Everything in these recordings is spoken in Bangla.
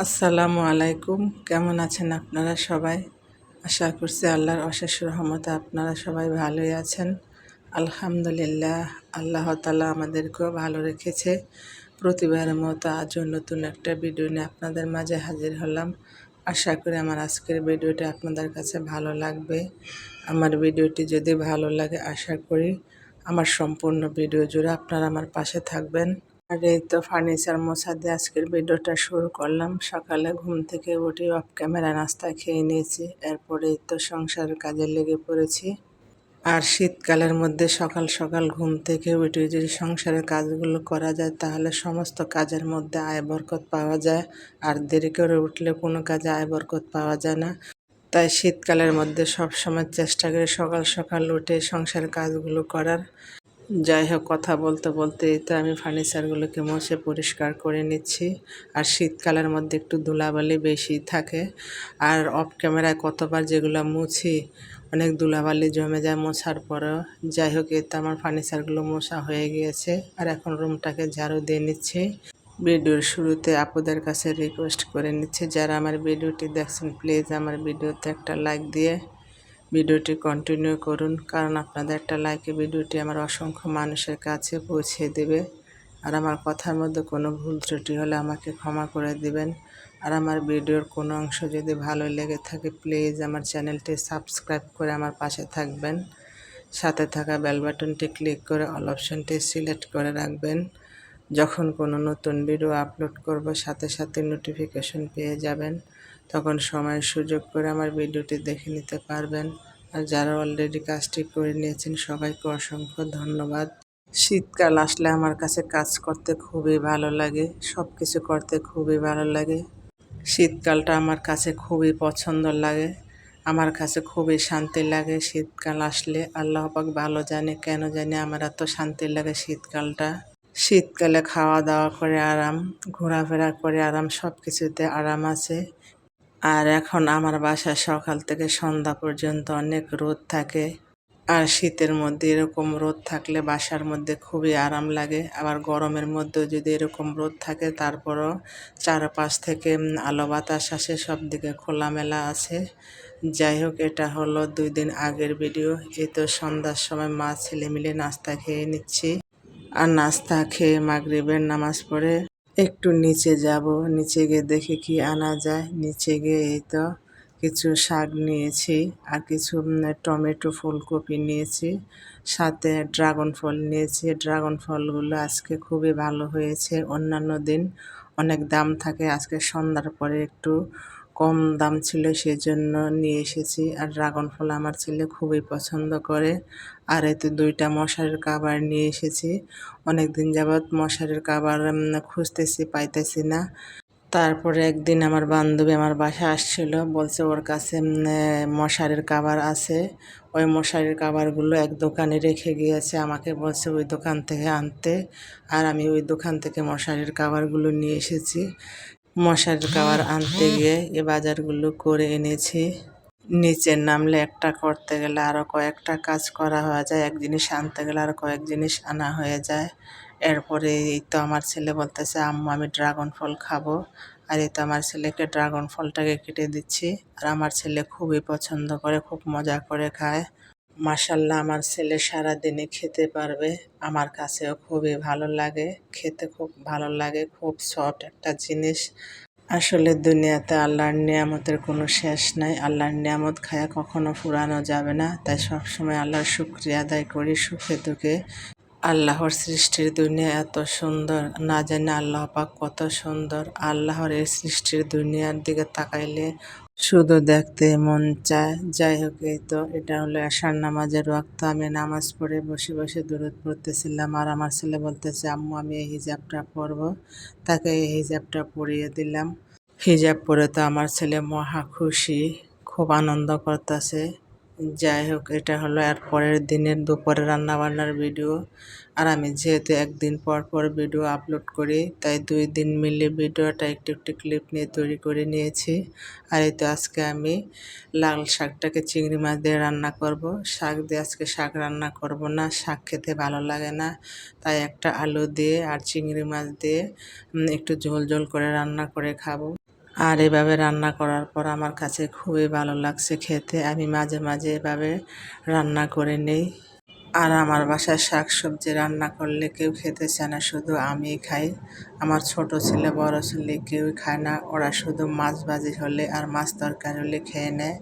আসসালামু আলাইকুম। কেমন আছেন আপনারা সবাই? আশা করছি আল্লাহর অশেষ রহমতে আপনারা সবাই ভালোই আছেন। আলহামদুলিল্লাহ, আল্লাহ তাআলা আমাদেরকেও ভালো রেখেছে। প্রতিবারের মতো আজও নতুন একটা ভিডিও নিয়ে আপনাদের মাঝে হাজির হলাম। আশা করি আমার আজকের ভিডিওটি আপনাদের কাছে ভালো লাগবে। আমার ভিডিওটি যদি ভালো লাগে আশা করি আমার সম্পূর্ণ ভিডিও জুড়ে আপনারা আমার পাশে থাকবেন। আর এই তো ফার্নিচার মোছা দিয়ে আজকের ভিডিওটা শুরু করলাম। সকালে ঘুম থেকে উঠে অফ ক্যামেরা নাস্তা খেয়ে নিয়েছি, এরপরে এই তো সংসারের কাজে লেগে পড়েছি। আর শীতকালের মধ্যে সকাল সকাল ঘুম থেকে উঠে যদি সংসারের কাজগুলো করা যায় তাহলে সমস্ত কাজের মধ্যে আয় বরকত পাওয়া যায়। আর দেরি করে উঠলে কোনো কাজে আয় বরকত পাওয়া যায় না। তাই শীতকালের মধ্যে সব সময় চেষ্টা করি সকাল সকাল উঠে সংসারের কাজগুলো করার। যাই হোক, কথা বলতে বলতে এই তো আমি ফার্নিচারগুলোকে মুছে পরিষ্কার করে নিচ্ছি। আর শীতকালের মধ্যে একটু ধুলাবালি বেশি থাকে। আর অফ ক্যামেরায় কতবার যেগুলো মুছি অনেক ধুলাবালি জমে যায় মোছার পরেও। যাই হোক, এই তো আমার ফার্নিচারগুলো মোছা হয়ে গিয়েছে। আর এখন রুমটাকে ঝাড়ু দিয়ে নিচ্ছি। ভিডিওর শুরুতে আপুদের কাছে রিকোয়েস্ট করে নিচ্ছি, যারা আমার ভিডিওটি দেখছেন প্লিজ আমার ভিডিওতে একটা লাইক দিয়ে ভিডিওটি কন্টিনিউ করুন, কারণ আপনাদের একটা লাইকে ভিডিওটি আমার অসংখ্য মানুষের কাছে পৌঁছে দেবে। আর আমার কথার মধ্যে কোনো ভুল ত্রুটি হলে আমাকে ক্ষমা করে দিবেন। আর আমার ভিডিওর কোনো অংশ যদি ভালো লেগে থাকে প্লিজ আমার চ্যানেলটি সাবস্ক্রাইব করে আমার পাশে থাকবেন। সাথে থাকা বেল বাটনটি ক্লিক করে অল অপশনটি সিলেক্ট করে রাখবেন। যখন কোনো নতুন ভিডিও আপলোড করব সাথে সাথে নোটিফিকেশন পেয়ে যাবেন। তখন সময় সুযোগ করে আমার ভিডিওটি দেখে নিতে পারবেন। আর যারা অলরেডি কাজটি করে নিয়েছেন সবাইকে অসংখ্য ধন্যবাদ। শীতকাল আসলে আমার কাছে কাজ করতে খুবই ভালো লাগে, সব কিছু করতে খুবই ভালো লাগে। শীতকালটা আমার কাছে খুবই পছন্দ লাগে, আমার কাছে খুবই শান্তি লাগে শীতকাল আসলে। আল্লাহ পাক ভালো জানে কেন জানি আমার এত শান্তি লাগে শীতকালটা। শীতকালে খাওয়া দাওয়া করে আরাম, ঘোরাফেরা করে আরাম, সব কিছুতে আরাম আছে। আর এখন আমার বাসায় সকাল থেকে সন্ধ্যা পর্যন্ত অনেক রোদ থাকে। আর শীতের মধ্যে এরকম রোদ থাকলে বাসার মধ্যে খুবই আরাম লাগে। আবার গরমের মধ্যেও যদি এরকম রোদ থাকে তারপরও চারপাশ থেকে আলো বাতাস আসে, সব দিকে খোলামেলা আছে। যাই হোক, এটা হলো 2 দিন আগের ভিডিও। এই তো সন্ধ্যার সময় মা ছেলে মিলে নাস্তা খেয়ে নিচ্ছি। আর নাস্তা খেয়ে মাগরিবের নামাজ পড়ে একটু নিচে যাব। নিচে গিয়ে দেখি কি আনা যায়। নিচে গিয়ে এই তো কিছু শাক নিয়েছি, আর কিছু টমেটো ফুলকপি নিয়েছি, সাথে ড্রাগন ফল নিয়েছি। ড্রাগন ফলগুলো আজকে খুবই ভালো হয়েছে। অন্যান্য দিন অনেক দাম থাকে, আজকে সন্ধ্যার পরে একটু কম দাম ছিল সেজন্য নিয়ে এসেছি। আর ড্রাগন ফল আমার ছেলে খুবই পছন্দ করে। আর এতে 2টা মশারির কভার নিয়ে এসেছি। অনেক দিন যাবৎ মশারির কভার খুঁজতেছি, পাইতেছি না। তারপরে একদিন আমার বান্ধবী আমার বাসায় আসছিল, বলছে ওর কাছে মশারির কভার আছে। ওই মশারির কভারগুলো এক দোকানে রেখে গিয়েছে, আমাকে বলছে ওই দোকান থেকে আনতে। আর আমি ওই দোকান থেকে মশারির কভারগুলো নিয়ে এসেছি। মশারির কভার আনতে গিয়ে এ বাজারগুলো করে এনেছি। নিচে নামলে একটা করতে গেলে আরও কয়েকটা কাজ করা হয়ে যায়, এক জিনিস আনতে গেলে আরও কয়েক জিনিস আনা হয়ে যায়। এরপরে এই তো আমার ছেলে বলতেছে আম্মু আমি ড্রাগন ফল খাবো। আর এই তো আমার ছেলেকে ড্রাগন ফলটাকে কেটে দিচ্ছি। আর আমার ছেলে খুবই পছন্দ করে, খুব মজা করে খায়। মাশাল্লাহ, আমার ছেলে সারাদিনই খেতে পারবে। আমার কাছেও খুবই ভালো লাগে, খেতে খুব ভালো লাগে, খুব সফট একটা জিনিস। আসলে দুনিয়াতে আল্লাহর নিয়ামতের কোনো শেষ নাই। আল্লাহর নিয়ামত খায়া কখনো ফুরানো যাবে না। তাই সবসময় আল্লাহর শুকরিয়া আদায় করি সুখে দুঃখে। আল্লাহর সৃষ্টির দুনিয়া এত সুন্দর, না জানি আল্লাহ পাক কত সুন্দর। আল্লাহর এই সৃষ্টির দুনিয়ার দিকে তাকাইলে শুধু দেখতে মন চায়। যাই হোক, এই তো এটা হলো এশার নামাজের ওয়াক্ত। আমি নামাজ পড়ে বসে বসে দুরূদ পড়তেছিলাম। আর আমার ছেলে বলতেছে আম্মু আমি এই হিজাবটা পরবো। তাকে এই হিজাবটা পরিয়ে দিলাম। হিজাব পরে তো আমার ছেলে মহা খুশি, খুব আনন্দ করতেছে। যাই হোক, এটা হলো এর পরের দিনের দুপুরে রান্নাবান্নার ভিডিও। আর আমি যেহেতু একদিন পর পর ভিডিও আপলোড করি, তাই 2 দিন মিলে ভিডিওটা একটু একটু ক্লিপ নিয়ে তৈরি করে নিয়েছি। আর এই তো আজকে আমি লাল শাকটাকে চিংড়ি মাছ দিয়ে রান্না করব। শাক দিয়ে আজকে শাক রান্না করব না, শাক খেতে ভালো লাগে না। তাই একটা আলু দিয়ে আর চিংড়ি মাছ দিয়ে একটু ঝোল ঝোল করে রান্না করে খাবো। আর এভাবে রান্না করার পর আমার কাছে খুবই ভালো লাগছে খেতে। আমি মাঝে মাঝে এভাবে রান্না করে নেই। আর আমার বাসায় শাকসবজি রান্না করলে কেউ খেতে চায় না, শুধু আমিই খাই। আমার ছোট ছেলে বড় ছেলে কেউই খায় না, ওরা শুধু মাছ ভাজি হলে আর মাছ তরকারি হলে খেয়ে নেয়।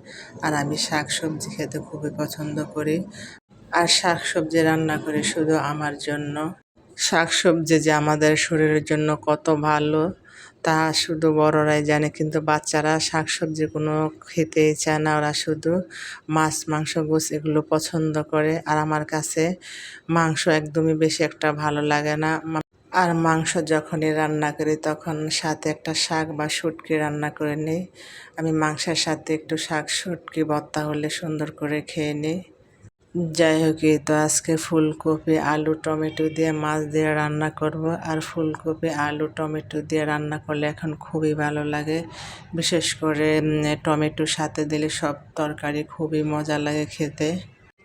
আর আমি শাকসবজি খেতে খুবই পছন্দ করি। আর শাকসবজি রান্না করি শুধু আমার জন্য। শাকসবজি যে আমাদের শরীরের জন্য কত ভালো তা শুধু বড়রাই জানে, কিন্তু বাচ্চারা শাকসবজি কোনো খেতেই চায় না। ওরা শুধু মাছ মাংস গোছ এগুলো পছন্দ করে। আর আমার কাছে মাংস একদমই বেশি একটা ভালো লাগে না। আর মাংস যখনই রান্না করি তখন সাথে একটা শাক বা শুটকি রান্না করে নিই। আমি মাংসের সাথে একটু শাক শুটকি ভর্তা হলে সুন্দর করে খেয়ে নিই। যাই হোক, এই তো আজকে ফুলকপি আলু টমেটো দিয়ে মাছ দিয়ে রান্না করব। আর ফুলকপি আলু টমেটো দিয়ে রান্না করলে এখন খুবই ভালো লাগে। বিশেষ করে টমেটোর সাথে দিলে সব তরকারি খুবই মজা লাগে খেতে।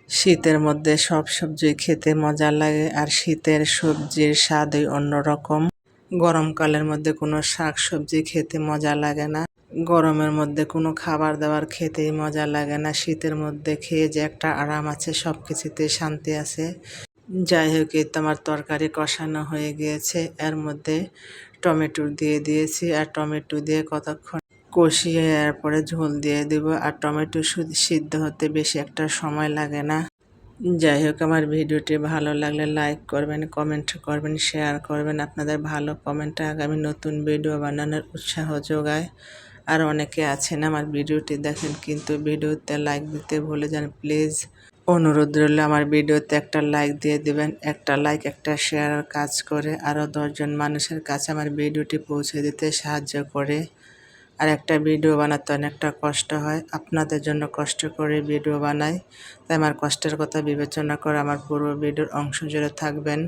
শীতের মধ্যে সব সবজি খেতে মজা লাগে, আর শীতের সবজির স্বাদই অন্যরকম। গরমকালের মধ্যে কোনো শাক সবজি খেতে মজা লাগে না। গরমের মধ্যে কোনো খাবার দাবার খেতেই মজা লাগে না। শীতের মধ্যে খেয়ে যে একটা আরাম আছে, সব কিছুতে শান্তি আছে। যাই হোক, এই তো আমার তরকারি কষানো হয়ে গিয়েছে। এর মধ্যে টমেটো দিয়ে দিয়েছি, আর টমেটো দিয়ে কতক্ষণ কষিয়ে এরপরে ঝোল দিয়ে দেব। আর টমেটো সিদ্ধ হতে বেশি একটা সময় লাগে না। যাই হোক, আমার ভিডিওটি ভালো লাগলে লাইক করবেন, কমেন্ট করবেন, শেয়ার করবেন। আপনাদের ভালো কমেন্টে আগামী নতুন ভিডিও বানানোর উৎসাহ যোগায়। আর অনেকে আছেন আমার ভিডিওটি দেখেন কিন্তু ভিডিওতে লাইক দিতে ভুলে যান, প্লিজ অনুরোধ রইল আমার ভিডিওতে একটা লাইক দিয়ে দিবেন। একটা লাইক একটা শেয়ার কাজ করে আরও 10জন মানুষের কাছে আমার ভিডিওটি পৌঁছে দিতে সাহায্য করে। আর একটা ভিডিও বানাতে অনেকটা কষ্ট হয়, আপনাদের জন্য কষ্ট করে ভিডিও বানাই। তাই আমার কষ্টের কথা বিবেচনা করে আমার পুরো ভিডিওর অংশ জুড়ে থাকবেন।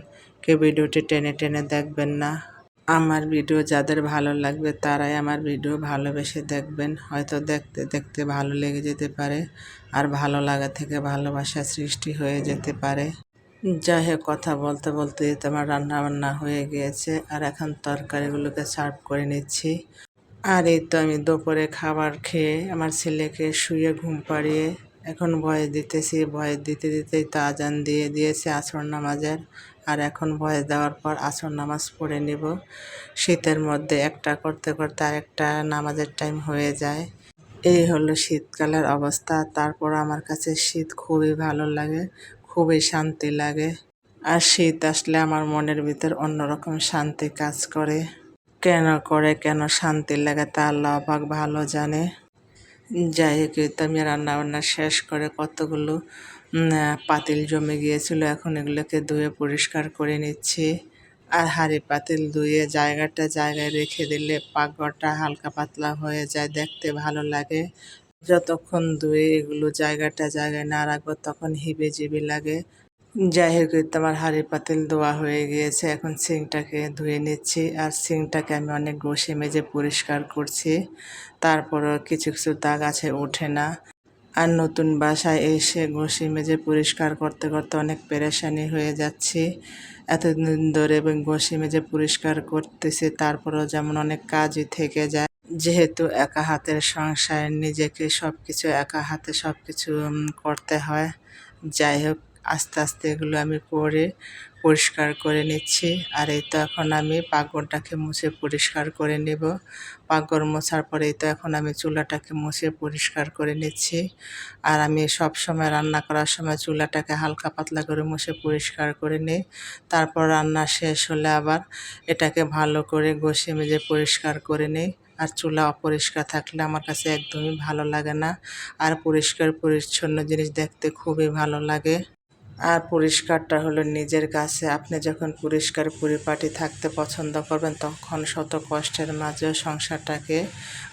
কেউ ভিডিওটি টেনে টেনে দেখবেন না। আমার ভিডিও যাদের ভালো লাগবে তারাই আমার ভিডিও ভালোবেসে দেখবেন। হয়তো দেখতে দেখতে ভালো লেগে যেতে পারে, আর ভালো লাগা থেকে ভালোবাসা সৃষ্টি হয়ে যেতে পারে। যাই হোক, কথা বলতে বলতে তো আমার রান্না বান্না হয়ে গিয়েছে, আর এখন তরকারিগুলোকে সার্ভ করে নিচ্ছি। আর এই তো আমি দুপুরে খাবার খেয়ে আমার ছেলেকে শুয়ে ঘুম পাড়িয়ে এখন ভয়েস দিতেছি। ভয়েস দিতে দিতেই তো আজান দিয়ে দিয়েছে আসর নামাজের। আর এখন ভয়েস দেওয়ার পর আসর নামাজ পড়ে নিব। শীতের মধ্যে একটা করতে করতে আরেকটা নামাজের টাইম হয়ে যায়। এই হলো শীতকালের অবস্থা। তারপর আমার কাছে শীত খুবই ভালো লাগে, খুবই শান্তি লাগে। আর শীত আসলে আমার মনের ভিতর অন্যরকম শান্তি কাজ করে। কেন করে, কেন শান্তি লাগে তা আল্লাহ পাক ভালো জানে। যাই হোক, এই তো আমি রান্নাবান্না শেষ করে কতগুলো পাতিল জমে গিয়েছিল, এখন এগুলোকে ধুয়ে পরিষ্কার করে নিচ্ছি। আর হাঁড়ি পাতিল ধুয়ে জায়গাটা জায়গায় রেখে দিলে পাকঘরটা হালকা পাতলা হয়ে যায়, দেখতে ভালো লাগে। যতক্ষণ ধুয়ে এগুলো জায়গাটা জায়গায় না রাখবো তখন হিবিজিবি লাগে। যাই হোক, এই তো আমার হাঁড়ি পাতিল ধোয়া হয়ে গিয়েছে, এখন সিংটাকে ধুয়ে নিচ্ছি। আর সিংটাকে আমি অনেক ঘষে মেজে পরিষ্কার করছি, তারপরও কিছু কিছু দাগ আছে ওঠে না। আর নতুন বাসায় এসে ঘষে মেজে পরিষ্কার করতে করতে অনেক পেরেশানি হয়ে যাচ্ছি। এতদিন ধরে এবং ঘষে মেজে পরিষ্কার করতেছি, তারপরেও যেমন অনেক কাজই থেকে যায়। যেহেতু একা হাতের সংসার, নিজেকে সব কিছু একা হাতে সব কিছু করতে হয়। যাই হোক, আস্তে আস্তে এগুলো আমি করে পরিষ্কার করে নিচ্ছি। আর এই তো এখন আমি পাকঘরটাকে মুছে পরিষ্কার করে নেব। পাকঘর মোছার পরে এই তো এখন আমি চুলাটাকে মুছে পরিষ্কার করে নিচ্ছি। আর আমি সব সময় রান্না করার সময় চুলাটাকে হালকা পাতলা করে মুছে পরিষ্কার করে নিই। তারপর রান্না শেষ হলে আবার এটাকে ভালো করে ঘষে মেজে পরিষ্কার করে নিই। আর চুলা অপরিষ্কার থাকলে আমার কাছে একদমই ভালো লাগে না। আর পরিষ্কার পরিচ্ছন্ন জিনিস দেখতে খুবই ভালো লাগে। আর পরিষ্কারটা হলো নিজের কাছে। আপনি যখন পরিষ্কার পরিপাটি থাকতে পছন্দ করবেন তখন শত কষ্টের মাঝেও সংসারটাকে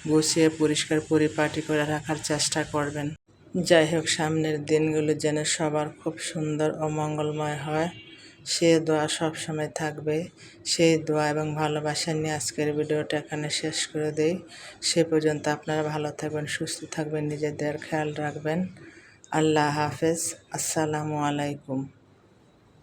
গুছিয়ে পরিষ্কার পরিপাটি করে রাখার চেষ্টা করবেন। যাই হোক, সামনের দিনগুলো যেন সবার খুব সুন্দর ও মঙ্গলময় হয়, সে দোয়া সবসময় থাকবে। সেই দোয়া এবং ভালোবাসা নিয়ে আজকের ভিডিওটা এখানে শেষ করে দেই। সে পর্যন্ত আপনারা ভালো থাকবেন, সুস্থ থাকবেন, নিজেদের খেয়াল রাখবেন। আল্লাহ হাফেজ। আসসালামু আলাইকুম।